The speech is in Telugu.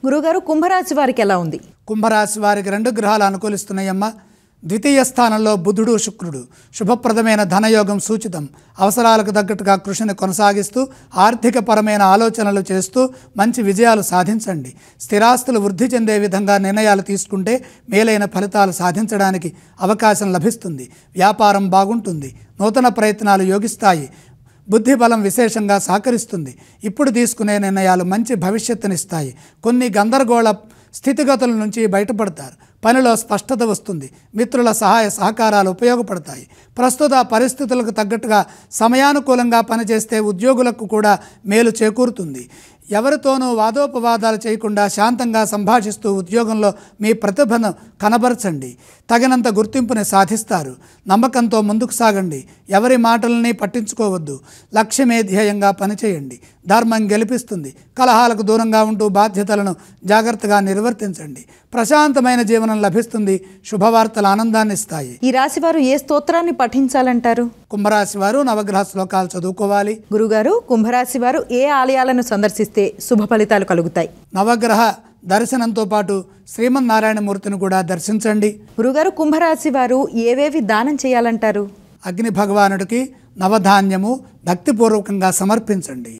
గురుగారు కుంభరాశి వారికి ఎలా ఉంది? కుంభరాశి వారికి 2 గ్రహాలు అనుకూలిస్తున్నాయమ్మ. ద్వితీయ స్థానంలో బుధుడు శుక్రుడు. శుభప్రదమైన ధనయోగం సూచితం. అవసరాలకు తగ్గట్టుగా కృషిని కొనసాగిస్తూ ఆర్థికపరమైన ఆలోచనలు చేస్తూ మంచి విజయాలు సాధించండి. స్థిరాస్తులు వృద్ధి చెందే విధంగా నిర్ణయాలు తీసుకుంటే మేలైన ఫలితాలు సాధించడానికి అవకాశం లభిస్తుంది. వ్యాపారం బాగుంటుంది. నూతన ప్రయత్నాలు యోగిస్తాయి. బుద్ధి బలం విశేషంగా సహకరిస్తుంది. ఇప్పుడు తీసుకునే నిర్ణయాలు మంచి భవిష్యత్తునిస్తాయి. కొన్ని గందరగోళ స్థితిగతుల నుంచి బయటపడతారు. పనిలో స్పష్టత వస్తుంది. మిత్రుల సహాయ సహకారాలు ఉపయోగపడతాయి. ప్రస్తుత పరిస్థితులకు తగ్గట్టుగా సమయానుకూలంగా పనిచేస్తే ఉద్యోగులకు కూడా మేలు చేకూరుతుంది. ఎవరితోనూ వాదోపవాదాలు చేయకుండా శాంతంగా సంభాషిస్తూ ఉద్యోగంలో మీ ప్రతిభను కనబరచండి. తగినంత గుర్తింపుని సాధిస్తారు. నమ్మకంతో ముందుకు సాగండి. ఎవరి మాటలని పట్టించుకోవద్దు. లక్ష్యమే ధ్యేయంగా పనిచేయండి. ధర్మం గెలిపిస్తుంది. కలహాలకు దూరంగా ఉంటూ బాధ్యతలను జాగ్రత్తగా నిర్వర్తించండి. ప్రశాంతమైన జీవనం లభిస్తుంది. శుభవార్తలు ఆనందాన్ని ఇస్తాయి. ఈ రాశి వారు ఏ స్తోత్రాన్ని పఠించాలంటారు? కుంభరాశి వారు నవగ్రహ శ్లోకాలు చదువుకోవాలి. గురుగారు, కుంభరాశి వారు ఏ ఆలయాలను సందర్శిస్తే శుభ ఫలితాలు కలుగుతాయి? నవగ్రహ దర్శనంతో పాటు శ్రీమన్నారాయణమూర్తిని కూడా దర్శించండి. గురుగారు, కుంభరాశి వారు ఏవేవి దానం చేయాలంటారు? అగ్ని భగవానుడికి నవధాన్యము భక్తిపూర్వకంగా సమర్పించండి.